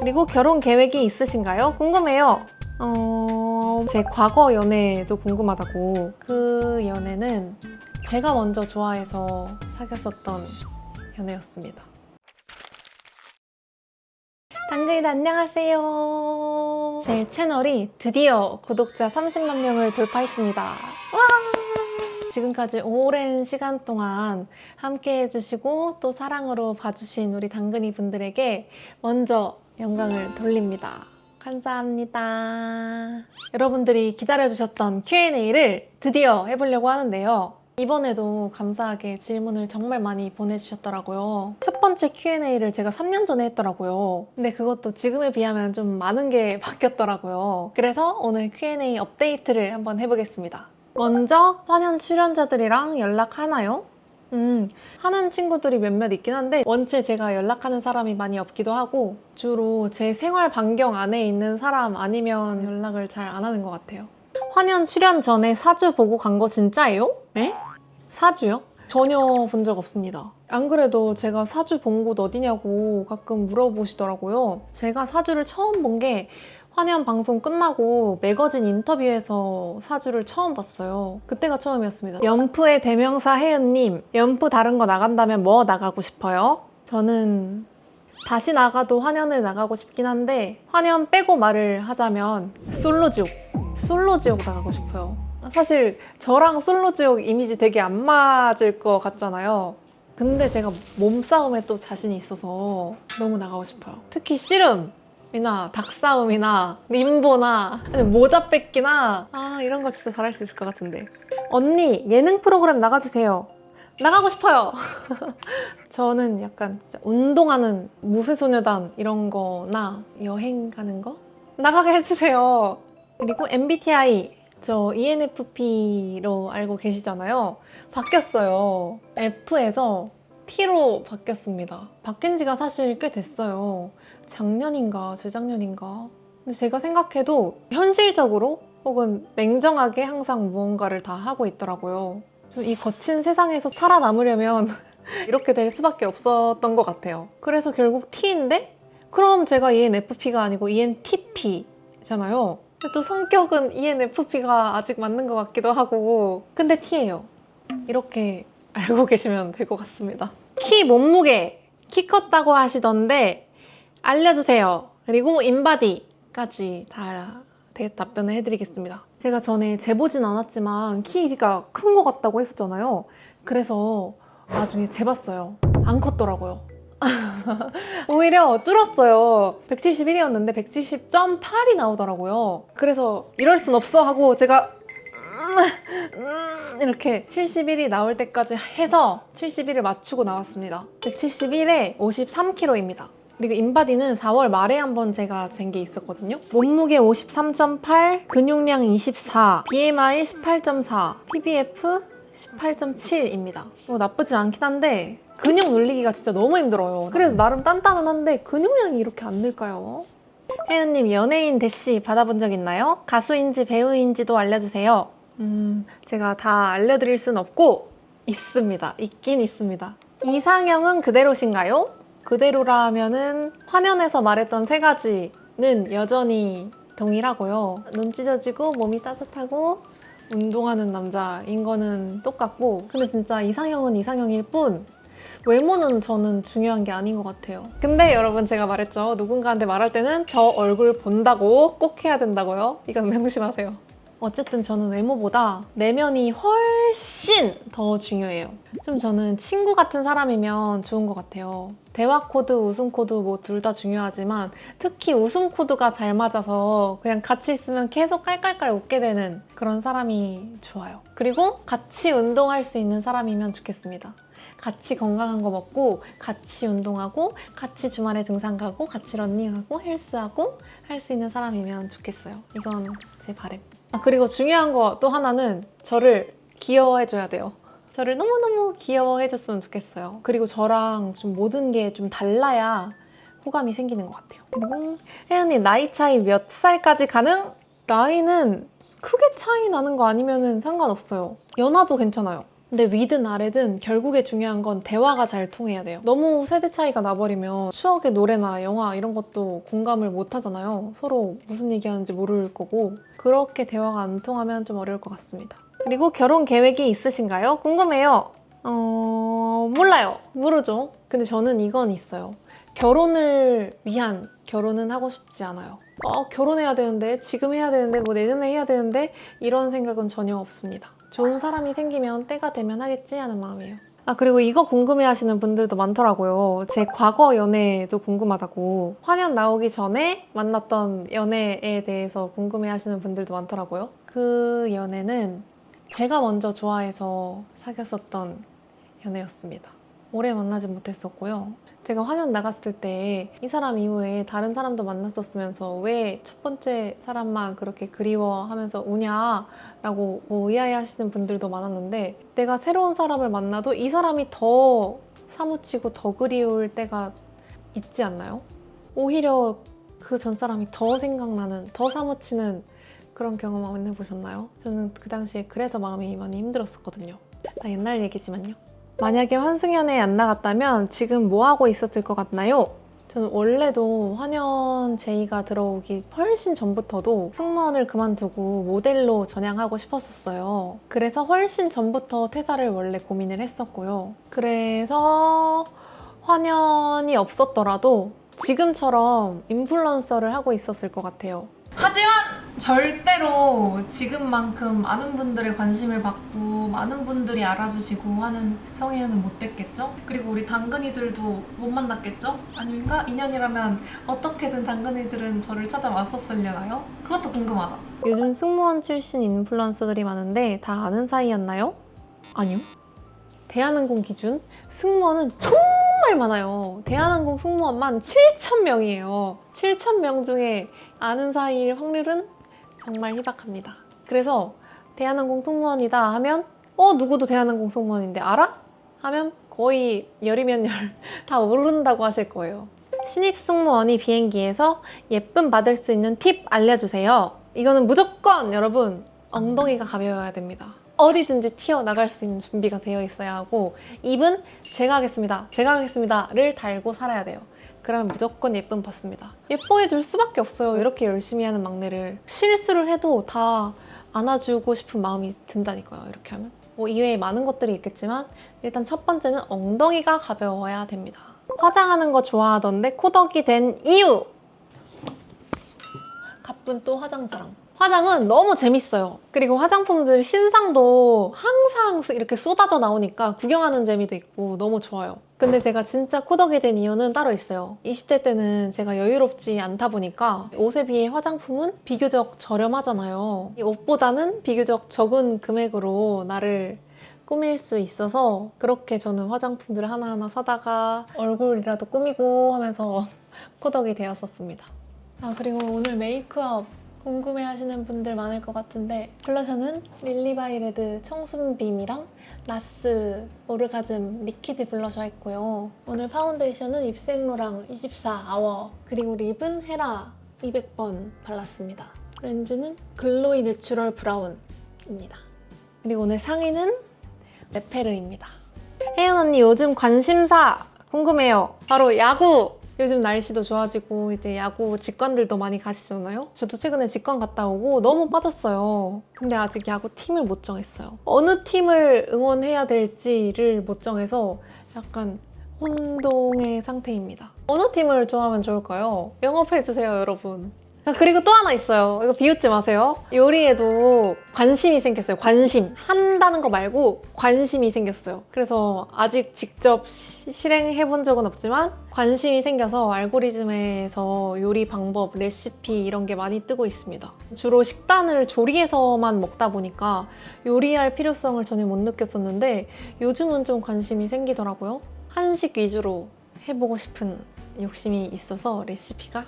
그리고 결혼 계획이 있으신가요? 궁금해요. 제 과거 연애도 궁금하다고. 그 연애는 제가 먼저 좋아해서 사귀었었던 연애였습니다. 당근이들 안녕하세요. 제 채널이 드디어 구독자 30만 명을 돌파했습니다. 와! 지금까지 오랜 시간 동안 함께 해주시고 또 사랑으로 봐주신 우리 당근이 분들에게 먼저 영광을 돌립니다. 감사합니다. 여러분들이 기다려주셨던 Q&A를 드디어 해보려고 하는데요. 이번에도 감사하게 질문을 정말 많이 보내주셨더라고요. 첫 번째 Q&A를 제가 3년 전에 했더라고요. 근데 그것도 지금에 비하면 좀 많은 게 바뀌었더라고요. 그래서 오늘 Q&A 업데이트를 한번 해보겠습니다. 먼저 환연 출연자들이랑 연락하나요? 하는 친구들이 몇몇 있긴 한데 원체 제가 연락하는 사람이 많이 없기도 하고 주로 제 생활 반경 안에 있는 사람 아니면 연락을 잘 안 하는 것 같아요. 환연 출연 전에 사주 보고 간 거 진짜예요? 에? 사주요? 전혀 본 적 없습니다. 안 그래도 제가 사주 본 곳 어디냐고 가끔 물어보시더라고요. 제가 사주를 처음 본 게 환연 방송 끝나고 매거진 인터뷰에서 사주를 처음 봤어요. 그때가 처음이었습니다. 연프의 대명사 혜은님, 연프 다른 거 나간다면 뭐 나가고 싶어요? 저는 다시 나가도 환연을 나가고 싶긴 한데 환연 빼고 말을 하자면 솔로지옥 나가고 싶어요. 사실 저랑 솔로지옥 이미지 되게 안 맞을 것 같잖아요. 근데 제가 몸싸움에 또 자신이 있어서 너무 나가고 싶어요. 특히 씨름이나 닭싸움이나 림보나 모자 뺏기나 이런 거 진짜 잘할 수 있을 것 같은데. 언니 예능 프로그램 나가주세요. 나가고 싶어요. 저는 약간 진짜 운동하는 무쇠소녀단 이런 거나 여행 가는 거 나가게 해주세요. 그리고 MBTI 저 ENFP로 알고 계시잖아요. 바뀌었어요. F에서 T로 바뀌었습니다. 바뀐 지가 사실 꽤 됐어요. 작년인가 재작년인가. 근데 제가 생각해도 현실적으로 혹은 냉정하게 항상 무언가를 다 하고 있더라고요. 이 거친 세상에서 살아남으려면 이렇게 될 수밖에 없었던 것 같아요. 그래서 결국 T인데 그럼 제가 ENFP가 아니고 ENTP잖아요. 또 성격은 ENFP가 아직 맞는 것 같기도 하고 근데 T예요. 이렇게 알고 계시면 될 것 같습니다. 키 몸무게 키 컸다고 하시던데 알려주세요. 그리고 인바디까지 다 답변을 해드리겠습니다. 제가 전에 재보진 않았지만 키가 큰 것 같다고 했었잖아요. 그래서 나중에 재봤어요. 안 컸더라고요. 오히려 줄었어요. 171이었는데 170.8이 나오더라고요. 그래서 이럴 순 없어 하고 제가 이렇게 71이 나올 때까지 해서 71을 맞추고 나왔습니다. 171에 53kg입니다. 그리고 인바디는 4월 말에 한번 제가 잰 게 있었거든요. 몸무게 53.8, 근육량 24, BMI 18.4, PBF 18.7입니다. 나쁘지 않긴 한데 근육 늘리기가 진짜 너무 힘들어요. 그래도 나름 단단은 한데 근육량이 이렇게 안 늘까요? 혜은님 연예인 대시 받아본 적 있나요? 가수인지 배우인지도 알려주세요. 제가 다 알려드릴 순 없고 있습니다. 있긴 있습니다. 이상형은 그대로신가요? 그대로라면은 환연에서 말했던 세 가지는 여전히 동일하고요. 눈 찢어지고 몸이 따뜻하고 운동하는 남자인 거는 똑같고 근데 진짜 이상형은 이상형일 뿐 외모는 저는 중요한 게 아닌 것 같아요. 근데 여러분 제가 말했죠. 누군가한테 말할 때는 저 얼굴 본다고 꼭 해야 된다고요. 이건 명심하세요. 어쨌든 저는 외모보다 내면이 훨씬 더 중요해요. 좀 저는 친구 같은 사람이면 좋은 것 같아요. 대화 코드, 웃음 코드 뭐 둘 다 중요하지만 특히 웃음 코드가 잘 맞아서 그냥 같이 있으면 계속 깔깔깔 웃게 되는 그런 사람이 좋아요. 그리고 같이 운동할 수 있는 사람이면 좋겠습니다. 같이 건강한 거 먹고 같이 운동하고 같이 주말에 등산 가고 같이 러닝하고 헬스하고 할 수 있는 사람이면 좋겠어요. 이건 제 바람. 그리고 중요한 거 또 하나는 저를 귀여워해줘야 돼요. 저를 너무너무 귀여워해줬으면 좋겠어요. 그리고 저랑 좀 모든 게 좀 달라야 호감이 생기는 것 같아요. 그리고 혜은이 나이 차이 몇 살까지 가능? 나이는 크게 차이 나는 거 아니면 상관없어요. 연하도 괜찮아요. 근데 위든 아래든 결국에 중요한 건 대화가 잘 통해야 돼요. 너무 세대 차이가 나버리면 추억의 노래나 영화 이런 것도 공감을 못 하잖아요. 서로 무슨 얘기하는지 모를 거고 그렇게 대화가 안 통하면 좀 어려울 것 같습니다. 그리고 결혼 계획이 있으신가요? 궁금해요. 몰라요. 모르죠. 근데 저는 이건 있어요. 결혼을 위한 결혼은 하고 싶지 않아요. 결혼해야 되는데, 지금 해야 되는데, 뭐 내년에 해야 되는데 이런 생각은 전혀 없습니다. 좋은 사람이 생기면 때가 되면 하겠지 하는 마음이에요. 그리고 이거 궁금해 하시는 분들도 많더라고요. 제 과거 연애도 궁금하다고. 화년 나오기 전에 만났던 연애에 대해서 궁금해 하시는 분들도 많더라고요. 그 연애는 제가 먼저 좋아해서 사귀었었던 연애였습니다. 오래 만나지 못했었고요. 제가 화년 나갔을 때 이 사람 이후에 다른 사람도 만났었으면서 왜 첫 번째 사람만 그렇게 그리워하면서 우냐라고 의아해 하시는 분들도 많았는데 내가 새로운 사람을 만나도 이 사람이 더 사무치고 더 그리울 때가 있지 않나요? 오히려 그 전 사람이 더 생각나는, 더 사무치는 그런 경험 안 해보셨나요? 저는 그 당시에 그래서 마음이 많이 힘들었었거든요. 다 옛날 얘기지만요. 만약에 환승연애에 안 나갔다면 지금 뭐 하고 있었을 것 같나요? 저는 원래도 환연 제의가 들어오기 훨씬 전부터도 승무원을 그만두고 모델로 전향하고 싶었었어요. 그래서 훨씬 전부터 퇴사를 원래 고민을 했었고요. 그래서 환연이 없었더라도 지금처럼 인플루언서를 하고 있었을 것 같아요. 하지만 절대로 지금만큼 많은 분들의 관심을 받고 많은 분들이 알아주시고 하는 성혜연은 못 됐겠죠? 그리고 우리 당근이들도 못 만났겠죠? 아닌가? 2년이라면 어떻게든 당근이들은 저를 찾아왔었으려나요? 그것도 궁금하다. 요즘 승무원 출신 인플루언서들이 많은데 다 아는 사이였나요? 아니요. 대한항공 기준 승무원은 정말 많아요. 대한항공 승무원만 7,000명이에요. 7,000명 중에 아는 사이일 확률은 정말 희박합니다. 그래서 대한항공 승무원이다 하면 누구도 대한항공 승무원인데 알아? 하면 거의 열이면 열 다 모른다고 하실 거예요. 신입 승무원이 비행기에서 예쁨 받을 수 있는 팁 알려주세요. 이거는 무조건 여러분 엉덩이가 가벼워야 됩니다. 어디든지 튀어나갈 수 있는 준비가 되어 있어야 하고 입은 제가 하겠습니다를 달고 살아야 돼요. 그러면 무조건 예쁨 받습니다. 예뻐해 줄 수밖에 없어요. 이렇게 열심히 하는 막내를. 실수를 해도 다 안아주고 싶은 마음이 든다니까요. 이렇게 하면. 이외에 많은 것들이 있겠지만 일단 첫 번째는 엉덩이가 가벼워야 됩니다. 화장하는 거 좋아하던데 코덕이 된 이유! 가쁜 또 화장 자랑. 화장은 너무 재밌어요. 그리고 화장품들 신상도 항상 이렇게 쏟아져 나오니까 구경하는 재미도 있고 너무 좋아요. 근데 제가 진짜 코덕이 된 이유는 따로 있어요. 20대 때는 제가 여유롭지 않다 보니까 옷에 비해 화장품은 비교적 저렴하잖아요. 이 옷보다는 비교적 적은 금액으로 나를 꾸밀 수 있어서 그렇게 저는 화장품들을 하나하나 사다가 얼굴이라도 꾸미고 하면서 코덕이 되었었습니다. 그리고 오늘 메이크업 궁금해 하시는 분들 많을 것 같은데 블러셔는 릴리바이레드 청순빔이랑 나스 오르가즘 리퀴드 블러셔 했고요. 오늘 파운데이션은 입생로랑 24아워 그리고 립은 헤라 200번 발랐습니다. 렌즈는 글로이 내추럴 브라운입니다. 그리고 오늘 상의는 레페르입니다. 혜연 언니 요즘 관심사 궁금해요. 바로 야구! 요즘 날씨도 좋아지고 이제 야구 직관들도 많이 가시잖아요. 저도 최근에 직관 갔다 오고 너무 빠졌어요. 근데 아직 야구 팀을 못 정했어요. 어느 팀을 응원해야 될지를 못 정해서 약간 혼동의 상태입니다. 어느 팀을 좋아하면 좋을까요? 영업해주세요, 여러분. 그리고 또 하나 있어요. 이거 비웃지 마세요. 요리에도 관심이 생겼어요. 관심. 한다는 거 말고 관심이 생겼어요. 그래서 아직 직접 실행해본 적은 없지만 관심이 생겨서 알고리즘에서 요리 방법, 레시피 이런 게 많이 뜨고 있습니다. 주로 식단을 조리해서만 먹다 보니까 요리할 필요성을 전혀 못 느꼈었는데 요즘은 좀 관심이 생기더라고요. 한식 위주로 해보고 싶은 욕심이 있어서 레시피가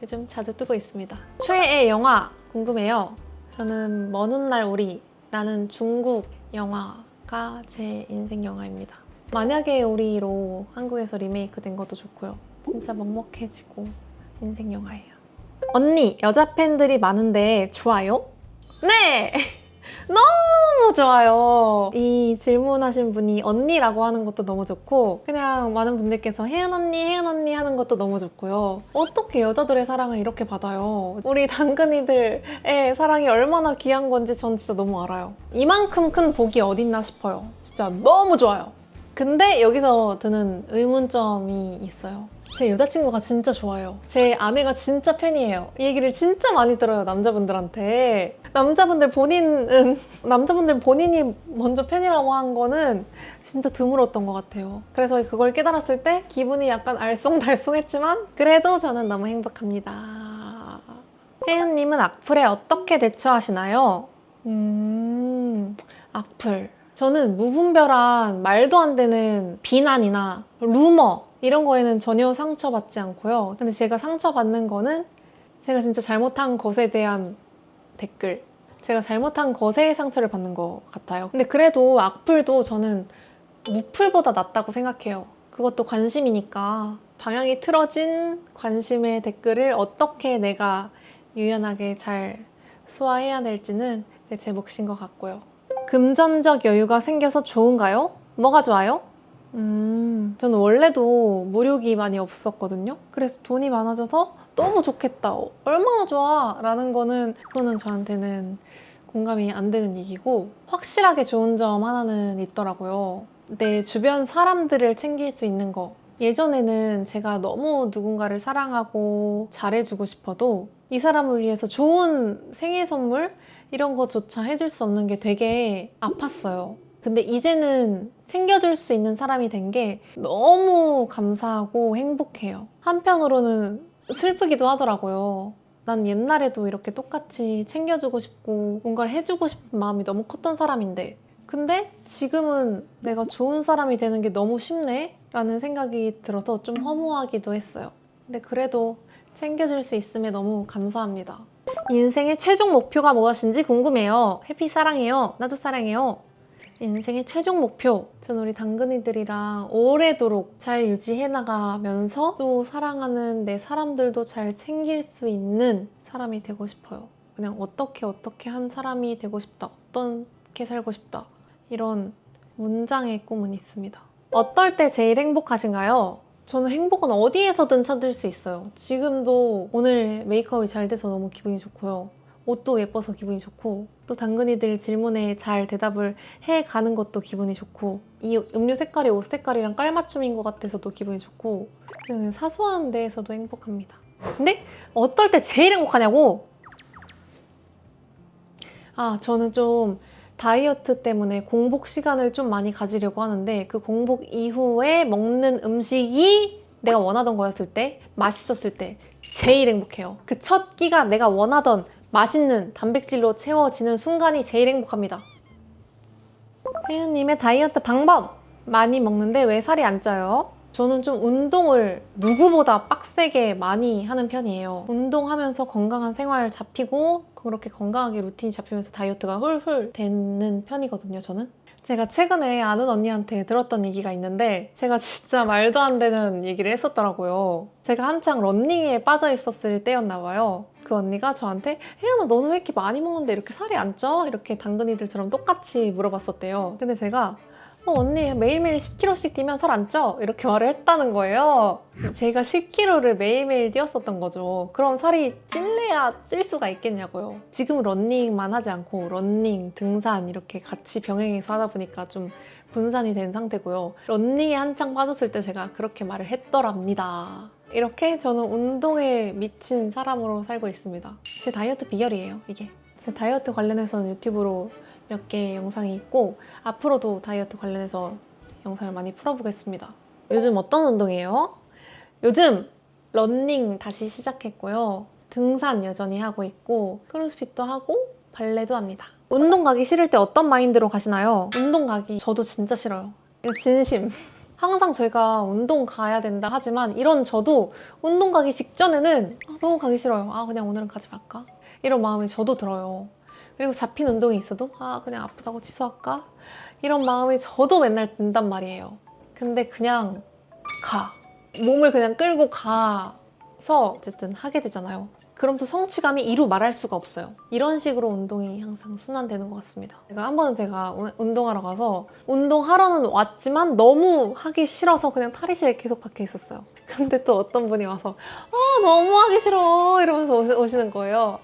요즘 자주 뜨고 있습니다. 최애 영화 궁금해요. 저는 먼 훗날 우리라는 중국 영화가 제 인생 영화입니다. 만약에 우리로 한국에서 리메이크 된 것도 좋고요. 진짜 먹먹해지고 인생 영화예요. 언니, 여자 팬들이 많은데 좋아요? 네! 너무 좋아요. 이 질문하신 분이 언니라고 하는 것도 너무 좋고 그냥 많은 분들께서 혜은 언니 하는 것도 너무 좋고요. 어떻게 여자들의 사랑을 이렇게 받아요? 우리 당근이들의 사랑이 얼마나 귀한 건지 전 진짜 너무 알아요. 이만큼 큰 복이 어딨나 싶어요. 진짜 너무 좋아요. 근데 여기서 드는 의문점이 있어요. 제 여자친구가 진짜 좋아요. 제 아내가 진짜 팬이에요. 이 얘기를 진짜 많이 들어요, 남자분들한테. 남자분들 본인이 먼저 팬이라고 한 거는 진짜 드물었던 것 같아요. 그래서 그걸 깨달았을 때 기분이 약간 알쏭달쏭했지만 그래도 저는 너무 행복합니다. 혜은님은 악플에 어떻게 대처하시나요? 악플. 저는 무분별한 말도 안 되는 비난이나 루머 이런 거에는 전혀 상처받지 않고요. 근데 제가 상처받는 거는 제가 진짜 잘못한 것에 대한 댓글, 제가 잘못한 것에 상처를 받는 것 같아요. 근데 그래도 악플도 저는 무플보다 낫다고 생각해요. 그것도 관심이니까 방향이 틀어진 관심의 댓글을 어떻게 내가 유연하게 잘 소화해야 될지는 제 몫인 것 같고요. 금전적 여유가 생겨서 좋은가요? 뭐가 좋아요? 저는 원래도 무력이 많이 없었거든요. 그래서 돈이 많아져서 너무 좋겠다. 얼마나 좋아. 라는 그거는 저한테는 공감이 안 되는 얘기고 확실하게 좋은 점 하나는 있더라고요. 내 주변 사람들을 챙길 수 있는 거. 예전에는 제가 너무 누군가를 사랑하고 잘해주고 싶어도 이 사람을 위해서 좋은 생일 선물 이런 거조차 해줄 수 없는 게 되게 아팠어요. 근데 이제는 챙겨줄 수 있는 사람이 된 게 너무 감사하고 행복해요. 한편으로는 슬프기도 하더라고요. 난 옛날에도 이렇게 똑같이 챙겨주고 싶고 뭔가를 해주고 싶은 마음이 너무 컸던 사람인데 근데 지금은 내가 좋은 사람이 되는 게 너무 쉽네? 라는 생각이 들어서 좀 허무하기도 했어요. 근데 그래도 챙겨줄 수 있음에 너무 감사합니다. 인생의 최종 목표가 무엇인지 궁금해요. 해피 사랑해요. 나도 사랑해요. 인생의 최종 목표. 전 우리 당근이들이랑 오래도록 잘 유지해 나가면서 또 사랑하는 내 사람들도 잘 챙길 수 있는 사람이 되고 싶어요. 그냥 어떻게 한 사람이 되고 싶다. 어떻게 살고 싶다. 이런 문장의 꿈은 있습니다. 어떨 때 제일 행복하신가요? 저는 행복은 어디에서든 찾을 수 있어요. 지금도 오늘 메이크업이 잘 돼서 너무 기분이 좋고요. 옷도 예뻐서 기분이 좋고 또 당근이들 질문에 잘 대답을 해가는 것도 기분이 좋고 이 음료 색깔이 옷 색깔이랑 깔맞춤인 것 같아서도 기분이 좋고 그냥 사소한 데에서도 행복합니다. 근데 어떨 때 제일 행복하냐고? 저는 좀 다이어트 때문에 공복 시간을 좀 많이 가지려고 하는데 그 공복 이후에 먹는 음식이 내가 원하던 거였을 때, 맛있었을 때 제일 행복해요. 그 첫 끼가 내가 원하던 맛있는 단백질로 채워지는 순간이 제일 행복합니다. 혜은님의 다이어트 방법! 많이 먹는데 왜 살이 안 쪄요? 저는 좀 운동을 누구보다 빡세게 많이 하는 편이에요. 운동하면서 건강한 생활 잡히고 그렇게 건강하게 루틴이 잡히면서 다이어트가 훌훌 되는 편이거든요, 저는. 제가 최근에 아는 언니한테 들었던 얘기가 있는데 제가 진짜 말도 안 되는 얘기를 했었더라고요. 제가 한창 런닝에 빠져 있었을 때였나 봐요. 그 언니가 저한테 혜연아 너는 왜 이렇게 많이 먹는데 이렇게 살이 안 쪄? 이렇게 당근이들처럼 똑같이 물어봤었대요. 근데 제가 언니 매일매일 10kg씩 뛰면 살 안 쪄? 이렇게 말을 했다는 거예요. 제가 10kg를 매일매일 뛰었었던 거죠. 그럼 살이 찔래야 찔 수가 있겠냐고요. 지금 런닝만 하지 않고 런닝, 등산 이렇게 같이 병행해서 하다 보니까 좀 분산이 된 상태고요. 런닝에 한창 빠졌을 때 제가 그렇게 말을 했더랍니다. 이렇게 저는 운동에 미친 사람으로 살고 있습니다. 제 다이어트 비결이에요, 이게. 제 다이어트 관련해서는 유튜브로 몇 개 영상이 있고 앞으로도 다이어트 관련해서 영상을 많이 풀어보겠습니다. 요즘 어떤 운동이에요? 요즘 런닝 다시 시작했고요. 등산 여전히 하고 있고 크로스핏도 하고 발레도 합니다. 운동 가기 싫을 때 어떤 마인드로 가시나요? 운동 가기 저도 진짜 싫어요. 이거 진심. 항상 저희가 운동 가야 된다 하지만 이런 저도 운동 가기 직전에는 너무 가기 싫어요. 그냥 오늘은 가지 말까? 이런 마음이 저도 들어요. 그리고 잡힌 운동이 있어도 그냥 아프다고 취소할까? 이런 마음이 저도 맨날 든단 말이에요. 근데 그냥 가. 몸을 그냥 끌고 가서 싶어서 어쨌든 하게 되잖아요. 그럼 또 성취감이 이루 말할 수가 없어요. 이런 식으로 운동이 항상 순환되는 것 같습니다. 한 번은 제가 운동하러 가서 운동하러는 왔지만 너무 하기 싫어서 그냥 탈의실에 계속 박혀 있었어요. 근데 또 어떤 분이 와서 너무 하기 싫어 이러면서 오시는 거예요.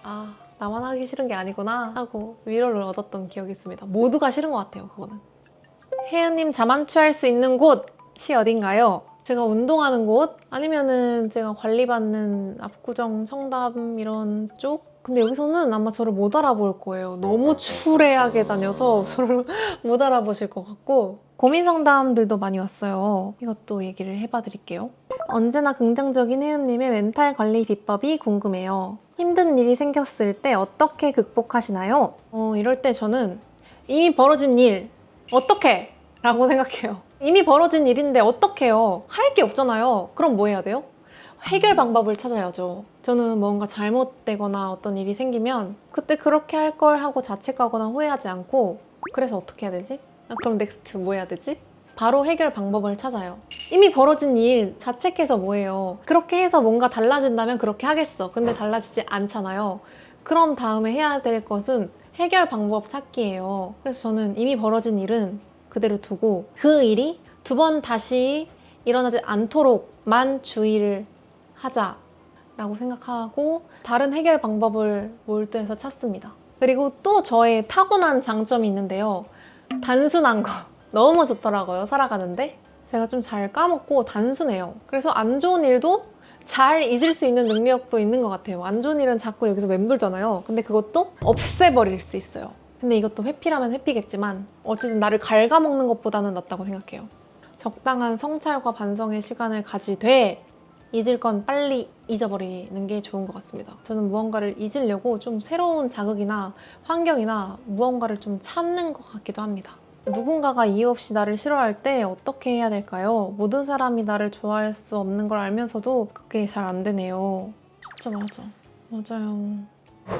나만 하기 싫은 게 아니구나 하고 위로를 얻었던 기억이 있습니다. 모두가 싫은 것 같아요, 그거는. 혜은님 자만추할 수 있는 곳이 어딘가요? 제가 운동하는 곳? 아니면은 제가 관리받는 압구정, 청담 이런 쪽? 근데 여기서는 아마 저를 못 알아볼 거예요. 너무 추레하게 다녀서 저를 못 알아보실 것 같고. 고민 상담들도 많이 왔어요. 이것도 얘기를 해봐 드릴게요. 언제나 긍정적인 혜은님의 멘탈 관리 비법이 궁금해요. 힘든 일이 생겼을 때 어떻게 극복하시나요? 이럴 때 저는 이미 벌어진 일, 어떻게? 라고 생각해요. 이미 벌어진 일인데 어떡해요? 할 게 없잖아요. 그럼 뭐 해야 돼요? 해결 방법을 찾아야죠. 저는 뭔가 잘못되거나 어떤 일이 생기면 그때 그렇게 할 걸 하고 자책하거나 후회하지 않고 그래서 어떻게 해야 되지? 그럼 넥스트 뭐 해야 되지? 바로 해결 방법을 찾아요. 이미 벌어진 일 자책해서 뭐해요? 그렇게 해서 뭔가 달라진다면 그렇게 하겠어. 근데 달라지지 않잖아요. 그럼 다음에 해야 될 것은 해결 방법 찾기예요. 그래서 저는 이미 벌어진 일은 그대로 두고 그 일이 두 번 다시 일어나지 않도록만 주의를 하자라고 생각하고 다른 해결 방법을 몰두해서 찾습니다. 그리고 또 저의 타고난 장점이 있는데요. 단순한 거 너무 좋더라고요, 살아가는데. 제가 좀 잘 까먹고 단순해요. 그래서 안 좋은 일도 잘 잊을 수 있는 능력도 있는 것 같아요. 안 좋은 일은 자꾸 여기서 맴돌잖아요. 근데 그것도 없애버릴 수 있어요. 근데 이것도 회피라면 회피겠지만 어쨌든 나를 갉아먹는 것보다는 낫다고 생각해요. 적당한 성찰과 반성의 시간을 가지되 잊을 건 빨리 잊어버리는 게 좋은 것 같습니다. 저는 무언가를 잊으려고 좀 새로운 자극이나 환경이나 무언가를 좀 찾는 것 같기도 합니다. 누군가가 이유 없이 나를 싫어할 때 어떻게 해야 될까요? 모든 사람이 나를 좋아할 수 없는 걸 알면서도 그게 잘 안 되네요. 진짜 맞아요.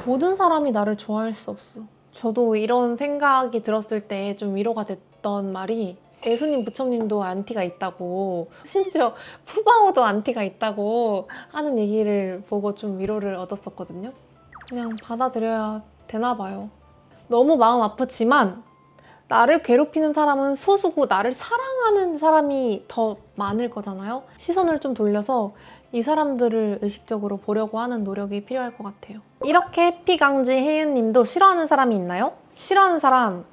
모든 사람이 나를 좋아할 수 없어. 저도 이런 생각이 들었을 때 좀 위로가 됐던 말이 예수님 부처님도 안티가 있다고, 심지어 푸바오도 안티가 있다고 하는 얘기를 보고 좀 위로를 얻었었거든요. 그냥 받아들여야 되나 봐요. 너무 마음 아프지만 나를 괴롭히는 사람은 소수고 나를 사랑하는 사람이 더 많을 거잖아요. 시선을 좀 돌려서 이 사람들을 의식적으로 보려고 하는 노력이 필요할 것 같아요. 이렇게 해피강지 혜윤님도 싫어하는 사람이 있나요? 싫어하는 사람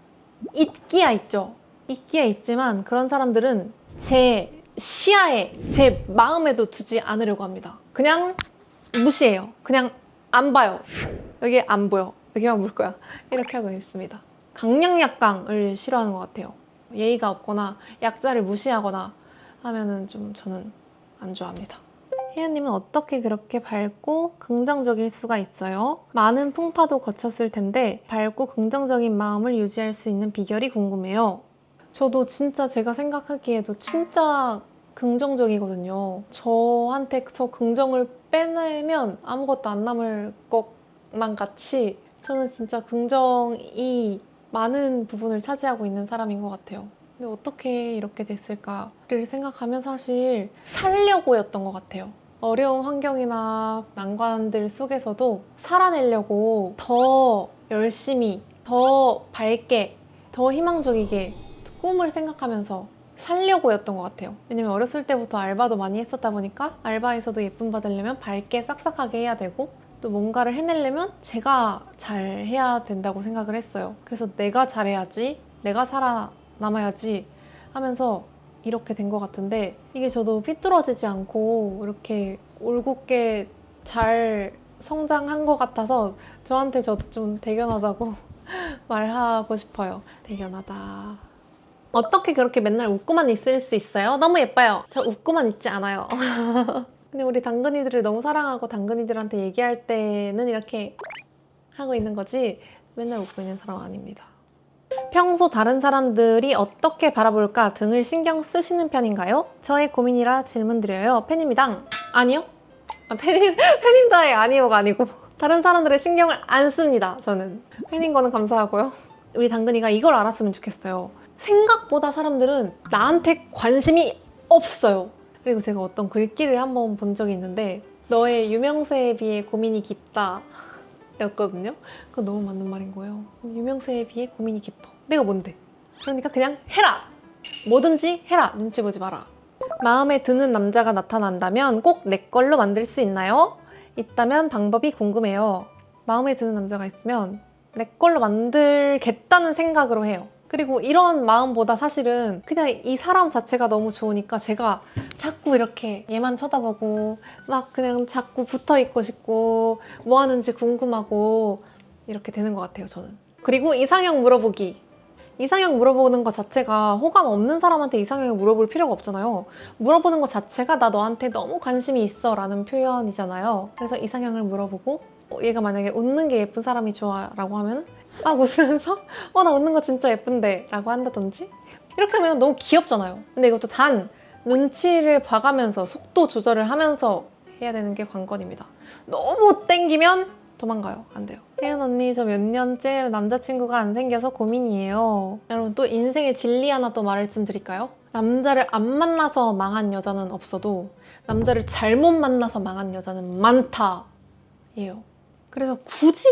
있기야 있죠. 있기야 있지만 그런 사람들은 제 시야에, 제 마음에도 두지 않으려고 합니다. 그냥 무시해요. 그냥 안 봐요. 여기 안 보여. 여기만 볼 거야. 이렇게 하고 있습니다. 강약약강을 싫어하는 것 같아요. 예의가 없거나 약자를 무시하거나 하면은 좀 저는 안 좋아합니다. 혜연님은 어떻게 그렇게 밝고 긍정적일 수가 있어요? 많은 풍파도 거쳤을 텐데 밝고 긍정적인 마음을 유지할 수 있는 비결이 궁금해요. 저도 진짜 제가 생각하기에도 진짜 긍정적이거든요. 저한테서 긍정을 빼내면 아무것도 안 남을 것만 같이 저는 진짜 긍정이 많은 부분을 차지하고 있는 사람인 것 같아요. 근데 어떻게 이렇게 됐을까를 생각하면 사실 살려고였던 것 같아요. 어려운 환경이나 난관들 속에서도 살아내려고 더 열심히, 더 밝게, 더 희망적이게 꿈을 생각하면서 살려고였던 것 같아요. 왜냐면 어렸을 때부터 알바도 많이 했었다 보니까 알바에서도 예쁨 받으려면 밝게 싹싹하게 해야 되고 또 뭔가를 해내려면 제가 잘 해야 된다고 생각을 했어요. 그래서 내가 잘해야지, 내가 살아남아야지 하면서 이렇게 된 것 같은데 이게 저도 삐뚤어지지 않고 이렇게 올곧게 잘 성장한 것 같아서 저한테 저도 좀 대견하다고 말하고 싶어요. 대견하다. 어떻게 그렇게 맨날 웃고만 있을 수 있어요? 너무 예뻐요. 저 웃고만 있지 않아요. 근데 우리 당근이들을 너무 사랑하고 당근이들한테 얘기할 때는 이렇게 하고 있는 거지 맨날 웃고 있는 사람 아닙니다. 평소 다른 사람들이 어떻게 바라볼까 등을 신경 쓰시는 편인가요? 저의 고민이라 질문 드려요. 팬입니다. 아니요? 팬입니다의 아니요가 아니고 다른 사람들의 신경을 안 씁니다. 저는 팬인 거는 감사하고요. 우리 당근이가 이걸 알았으면 좋겠어요. 생각보다 사람들은 나한테 관심이 없어요. 그리고 제가 어떤 글귀를 한번 본 적이 있는데 너의 유명세에 비해 고민이 깊다 였거든요. 그거 너무 맞는 말인 거예요. 유명세에 비해 고민이 깊어. 내가 뭔데? 그러니까 그냥 해라! 뭐든지 해라! 눈치 보지 마라. 마음에 드는 남자가 나타난다면 꼭 내 걸로 만들 수 있나요? 있다면 방법이 궁금해요. 마음에 드는 남자가 있으면 내 걸로 만들겠다는 생각으로 해요. 그리고 이런 마음보다 사실은 그냥 이 사람 자체가 너무 좋으니까 제가 자꾸 이렇게 얘만 쳐다보고 막 그냥 자꾸 붙어 있고 싶고 뭐 하는지 궁금하고 이렇게 되는 것 같아요, 저는. 그리고 이상형 물어보기. 이상형 물어보는 것 자체가 호감 없는 사람한테 이상형을 물어볼 필요가 없잖아요. 물어보는 것 자체가 나 너한테 너무 관심이 있어 라는 표현이잖아요. 그래서 이상형을 물어보고 얘가 만약에 웃는 게 예쁜 사람이 좋아 라고 하면 막 웃으면서 나 웃는 거 진짜 예쁜데 라고 한다든지 이렇게 하면 너무 귀엽잖아요. 근데 이것도 단 눈치를 봐가면서 속도 조절을 하면서 해야 되는 게 관건입니다. 너무 땡기면 도망가요. 안 돼요. 혜연 언니, 저 몇 년째 남자친구가 안 생겨서 고민이에요. 여러분, 또 인생의 진리 하나 또 말씀드릴까요? 남자를 안 만나서 망한 여자는 없어도 남자를 잘못 만나서 망한 여자는 많다 예요. 그래서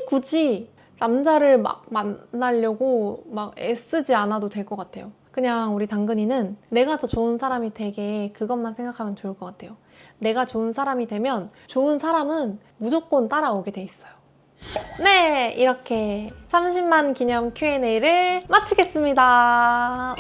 굳이 남자를 막 만나려고 막 애쓰지 않아도 될 것 같아요. 그냥 우리 당근이는 내가 더 좋은 사람이 되게 그것만 생각하면 좋을 것 같아요. 내가 좋은 사람이 되면 좋은 사람은 무조건 따라오게 돼 있어요. 네, 이렇게 30만 기념 Q&A를 마치겠습니다. 와!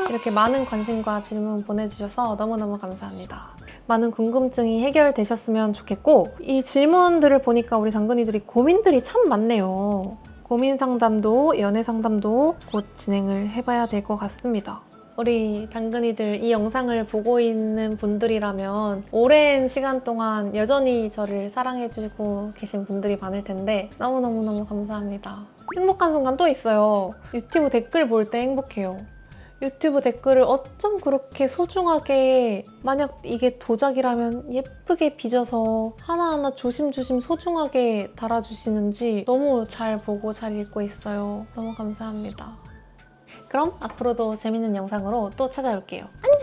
이렇게 많은 관심과 질문 보내주셔서 너무너무 감사합니다. 많은 궁금증이 해결되셨으면 좋겠고 이 질문들을 보니까 우리 당근이들이 고민들이 참 많네요. 고민 상담도 연애 상담도 곧 진행을 해봐야 될 것 같습니다. 우리 당근이들 이 영상을 보고 있는 분들이라면 오랜 시간 동안 여전히 저를 사랑해주고 계신 분들이 많을 텐데 너무너무너무 감사합니다. 행복한 순간 또 있어요. 유튜브 댓글 볼 때 행복해요. 유튜브 댓글을 어쩜 그렇게 소중하게 만약 이게 도자기라면 예쁘게 빚어서 하나하나 조심조심 소중하게 달아주시는지 너무 잘 보고 잘 읽고 있어요. 너무 감사합니다. 그럼 앞으로도 재밌는 영상으로 또 찾아올게요. 안녕!